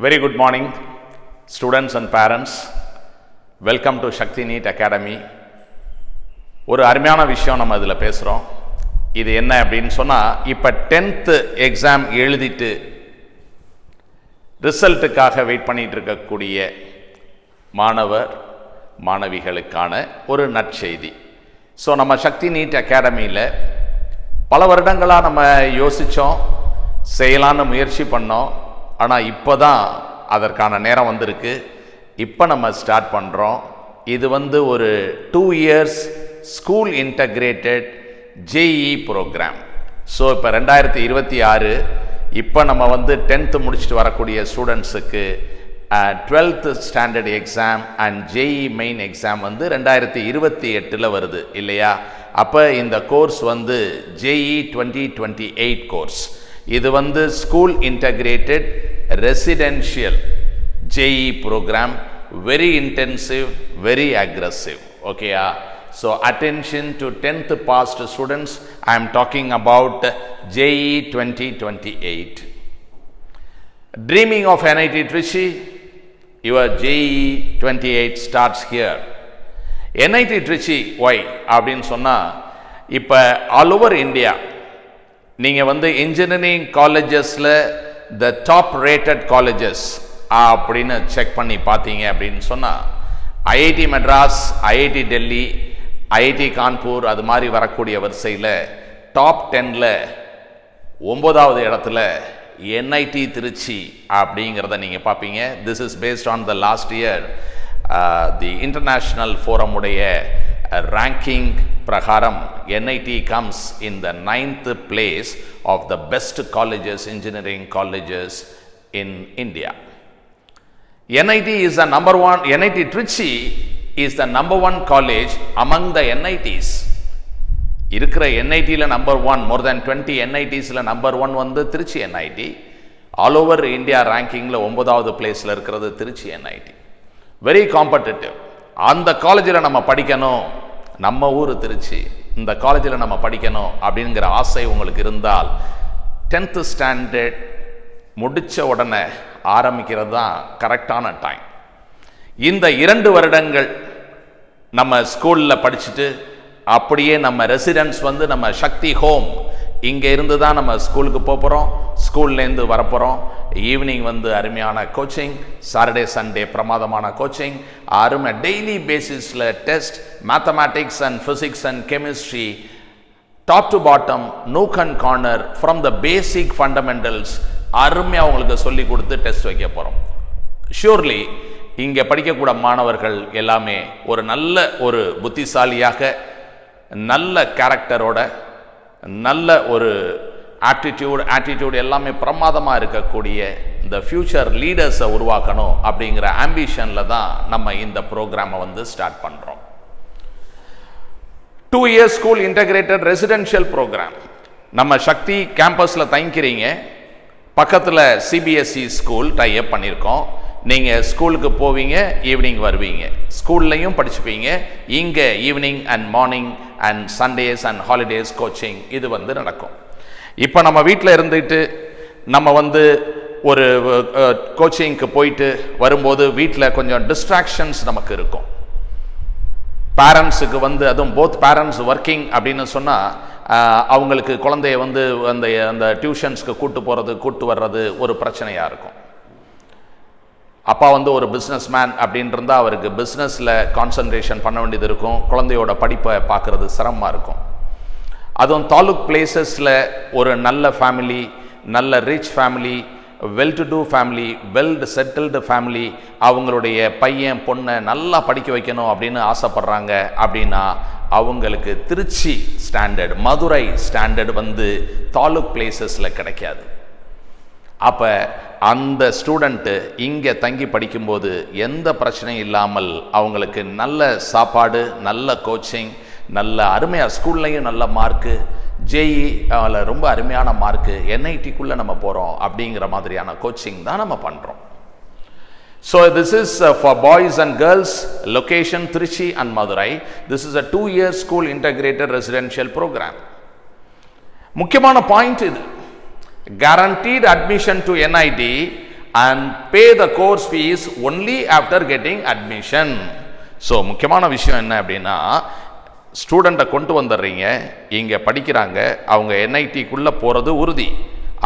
Very good morning, students and parents. Welcome to Shakti NEET Academy. ஒரு அருமையான விஷயம் நம்ம இதில் பேசுகிறோம். இது என்ன அப்படின்னு சொன்னால், இப்போ 10th எக்ஸாம் எழுதிட்டு ரிசல்ட்டுக்காக வெயிட் பண்ணிட்டு இருக்கக்கூடிய மாணவர் மாணவிகளுக்கான ஒரு நற்செய்தி. ஸோ நம்ம சக்தி நீட் அகாடமியில் பல வருடங்களாக நம்ம யோசித்தோம், செய்யலான்னு முயற்சி பண்ணோம். ஆனால் இப்போ தான் அதற்கான நேரம் வந்திருக்கு. இப்போ நம்ம ஸ்டார்ட் பண்ணுறோம். இது ஒரு 2 years school integrated JEE program. So இப்போ 2026 இப்போ நம்ம 10th முடிச்சுட்டு வரக்கூடிய ஸ்டூடெண்ட்ஸுக்கு 12th standard exam and JEE main exam 2028 வருது இல்லையா? அப்போ இந்த கோர்ஸ் ஜேஇ 2028 கோர்ஸ். இது school integrated residential JEE program. Very intensive, very aggressive. ஓகேயா? So attention to 10th passed students, I am talking about JEE 2028. Dreaming of NIT Trichy, your JEE 28 starts here. NIT Trichy, why? அப்படின்னு சொன்னால், இப்போ all over India நீங்கள் engineering காலேஜஸில் the top rated colleges அப்படின்னு check பண்ணி பார்த்தீங்க அப்படின்னு சொன்னால், IIT Madras, IIT Delhi, IIT Kanpur, அது மாதிரி வரக்கூடிய வரிசையில் டாப் 10ல் 9வது இடத்துல என்ஐடி திருச்சி அப்படிங்கிறத நீங்கள் பார்ப்பீங்க. This is based on the last year the international ஃபோரமுடைய ரேங்கிங் பிரகாரம் NIT comes in the 9th place of the best colleges, engineering colleges in India. NIT is the number one. NIT Trichy is the number one college among the NITs. இருக்கிற NITல number 1, more than 20 NITஸ்ல number 1 Trichy NIT. All over India ரேங்கிங்கில் 9வது பிளேஸில் இருக்கிறது Trichy NIT. Very competitive. அந்த காலேஜில் நம்ம படிக்கணும், நம்ம ஊர் திருச்சி, இந்த காலேஜில் நம்ம படிக்கணும் அப்படிங்கிற ஆசை உங்களுக்கு இருந்தால் 10th ஸ்டாண்டர்ட் முடித்த உடனே ஆரம்பிக்கிறது தான் கரெக்டான டைம். இந்த 2 வருடங்கள் நம்ம ஸ்கூலில் படிச்சுட்டு அப்படியே நம்ம ரெசிடென்ஸ் நம்ம சக்தி ஹோம் இங்கே இருந்து தான் நம்ம ஸ்கூலுக்கு போகிறோம். ஸ்கூல்லேருந்து வரப்போகிறோம். ஈவினிங் அருமையான கோச்சிங், சாட்டர்டே சண்டே பிரமாதமான கோச்சிங், அருமை டெய்லி பேசிஸில் test, mathematics and physics and chemistry, top to bottom, nook and corner, from the basic fundamentals அருமையாக உங்களுக்கு சொல்லி கொடுத்து டெஸ்ட் வைக்க போகிறோம். ஷூர்லி இங்கே படிக்கக்கூடிய மாணவர்கள் எல்லாமே ஒரு புத்திசாலியாக, நல்ல கேரக்டரோட, நல்ல ஒரு ஆட்டிடியூட் எல்லாமே பிரமாதமாக இருக்கக்கூடிய இந்த ஃபியூச்சர் லீடர்ஸை உருவாக்கணும் அப்படிங்கிற ஆம்பிஷனில் தான் நம்ம இந்த ப்ரோக்ராமை ஸ்டார்ட் பண்ணுறோம். 2 years school integrated residential program. நம்ம சக்தி கேம்பஸில் தங்கிக்கிறீங்க, பக்கத்தில் சிபிஎஸ்இ ஸ்கூல் டைப் பண்ணியிருக்கோம். நீங்கள் ஸ்கூலுக்கு போவீங்க, ஈவினிங் வருவீங்க, ஸ்கூல்லையும் படிச்சுப்பீங்க. இங்கே evening and morning and Sundays and holidays coaching இது நடக்கும். இப்போ நம்ம வீட்டில் இருந்துட்டு நம்ம ஒரு கோச்சிங்க்கு போயிட்டு வரும்போது வீட்டில் கொஞ்சம் டிஸ்ட்ராக்ஷன்ஸ் நமக்கு இருக்கும். பேரண்ட்ஸுக்கு அதுவும் போத் பேரண்ட்ஸ் ஒர்க்கிங் அப்படின்னு சொன்னால் அவங்களுக்கு குழந்தைய அந்த டியூஷன்ஸ்க்கு கூட்டு வர்றது ஒரு பிரச்சனையாக இருக்கும். அப்பா ஒரு பிஸ்னஸ் மேன் அப்படின்னு இருந்தால் அவருக்கு பிஸ்னஸில் கான்சன்ட்ரேஷன் பண்ண வேண்டியது இருக்கும். குழந்தையோட படிப்பை பார்க்குறது சிரமமாக இருக்கும். அதுவும் தாலுக் பிளேசஸில் ஒரு நல்ல ஃபேமிலி, நல்ல rich family, well to do family, well settled family, அவங்களுடைய பையன் பொண்ணை நல்லா படிக்க வைக்கணும் அப்படின்னு ஆசைப்படுறாங்க அப்படின்னா அவங்களுக்கு திருச்சி ஸ்டாண்டர்ட், மதுரை ஸ்டாண்டர்ட் தாலுக் பிளேசஸில் கிடைக்காது. அப்போ அந்த ஸ்டூடெண்ட்டு இங்கே தங்கி படிக்கும்போது எந்த பிரச்சனையும் இல்லாமல் அவங்களுக்கு நல்ல சாப்பாடு, நல்ல கோச்சிங், நல்ல அருமையாக ஸ்கூல்லையும் நல்ல மார்க்கு, ஜேஇ ரொம்ப அருமையான மார்க்கு, என்ஐடிக்குள்ளே நம்ம போகிறோம் அப்படிங்கிற மாதிரியான கோச்சிங் தான் நம்ம பண்ணுறோம். So this is for boys and girls, location Trichy and Madurai. This is a 2 year school integrated residential program. முக்கியமான பாயிண்ட் இது. Guaranteed admission to NIT and pay the course fees only after getting admission. So முக்கியமான விஷயம் என்ன அப்படின்னா, ஸ்டூடெண்ட்டை கொண்டு வந்துடுறீங்க, இங்கே படிக்கிறாங்க, அவங்க என்ஐடிக்குள்ளே போகிறது உறுதி.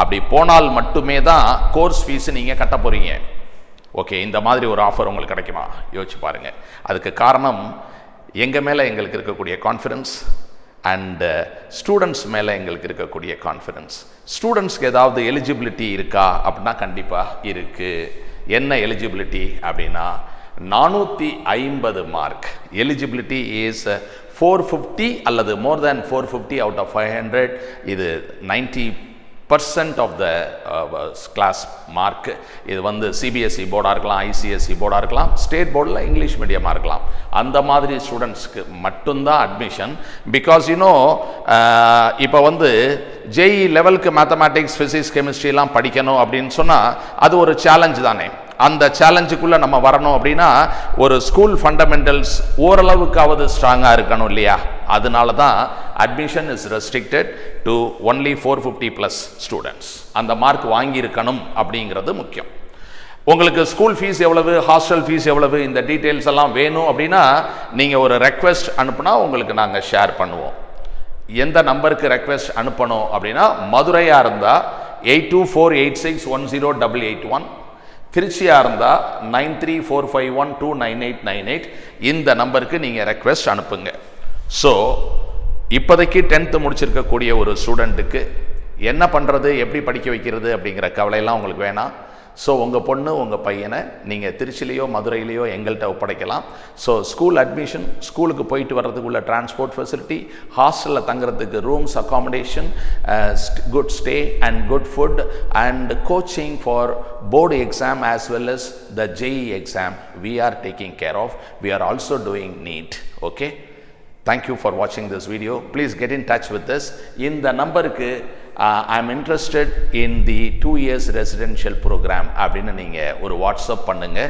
அப்படி போனால் மட்டுமே தான் கோர்ஸ் ஃபீஸ் நீங்கள் கட்ட போகிறீங்க. ஓகே, இந்த மாதிரி ஒரு ஆஃபர் உங்களுக்கு கிடைக்குமா? யோசிச்சு பாருங்கள். அதுக்கு காரணம் எங்கள் மேலே எங்களுக்கு இருக்கக்கூடிய கான்ஃபிடன்ஸ் அண்ட் ஸ்டூடெண்ட்ஸ் மேலே எங்களுக்கு இருக்கக்கூடிய கான்ஃபிடன்ஸ். ஸ்டூடெண்ட்ஸ்க்கு ஏதாவது எலிஜிபிலிட்டி இருக்கா அப்படின்னா கண்டிப்பாக இருக்குது. என்ன எலிஜிபிலிட்டி அப்படின்னா 450 மார்க். எலிஜிபிலிட்டி இஸ் 450 அல்லது மோர் தேன் 450 அவுட் ஆஃப் 500. இது 90% ஆஃப் த கிளாஸ் மார்க். இது வந்து சிபிஎஸ்சி போர்டாக இருக்கலாம், ஐசிஎஸ்சி போர்டாக இருக்கலாம், ஸ்டேட் போர்டில் இங்கிலீஷ் மீடியமாக இருக்கலாம். அந்த மாதிரி ஸ்டூடெண்ட்ஸ்க்கு மட்டும்தான் அட்மிஷன். பிகாஸ் இப்போ வந்து ஜேஇ லெவலுக்கு மேத்தமேட்டிக்ஸ், ஃபிசிக்ஸ், கெமிஸ்ட்ரிலாம் படிக்கணும் அப்படின்னு சொன்னால் அது ஒரு சேலஞ்சு தானே. அந்த சேலஞ்சுக்குள்ளே நம்ம வரணும் அப்படின்னா ஒரு ஸ்கூல் ஃபண்டமெண்டல்ஸ் ஓரளவுக்காவது ஸ்ட்ராங்காக இருக்கணும் இல்லையா? அதனால தான் admission is restricted to only 450+ students. அந்த மார்க் வாங்கியிருக்கணும் அப்படிங்கிறது முக்கியம். உங்களுக்கு ஸ்கூல் ஃபீஸ் எவ்வளவு, ஹாஸ்டல் ஃபீஸ் எவ்வளவு, இந்த டீட்டெயில்ஸ் எல்லாம் வேணும் அப்படின்னா நீங்கள் ஒரு ரெக்வெஸ்ட் அனுப்புனா உங்களுக்கு நாங்கள் ஷேர் பண்ணுவோம். எந்த நம்பருக்கு ரெக்வெஸ்ட் அனுப்பணும் அப்படின்னா, மதுரையாக இருந்தால் 8248610881, திருச்சியாக இருந்தால் 9345129898. இந்த நம்பருக்கு நீங்கள் ரெக்வெஸ்ட் அனுப்புங்க. ஸோ இப்போதைக்கு 10th முடிச்சிருக்கக்கூடிய ஒரு ஸ்டூடெண்ட்டுக்கு என்ன பண்ணுறது, எப்படி படிக்க வைக்கிறது அப்படிங்கிற கவலையெல்லாம் உங்களுக்கு வேணாம். ஸோ உங்கள் பொண்ணு, உங்கள் பையனை நீங்கள் திருச்சிலேயோ மதுரையிலையோ எங்கள்கிட்ட ஒப்படைக்கலாம். ஸோ ஸ்கூல் அட்மிஷன், ஸ்கூலுக்கு போயிட்டு வர்றதுக்குள்ள டிரான்ஸ்போர்ட் ஃபெசிலிட்டி, ஹாஸ்டலில் தங்குறதுக்கு rooms, accommodation, good stay and good food and coaching for board exam as well as the JEE exam we are taking care of. We are also doing NEET. Okay, thank you for watching this video. Please get in touch with us. In the number ku I am interested in the 2 years residential program அப்படினு நீங்க ஒரு WhatsApp பண்ணுங்க.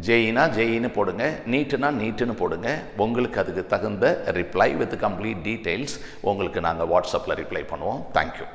ஜேஇனா ஜேஇன்னு போடுங்க, நீட்னா நீட்னு போடுங்க. உங்களுக்கு அதுக்கு தகுந்த reply with complete details உங்களுக்கு நாங்கள் வாட்ஸ்அப்பில் ரிப்ளை பண்ணுவோம். தேங்க்யூ.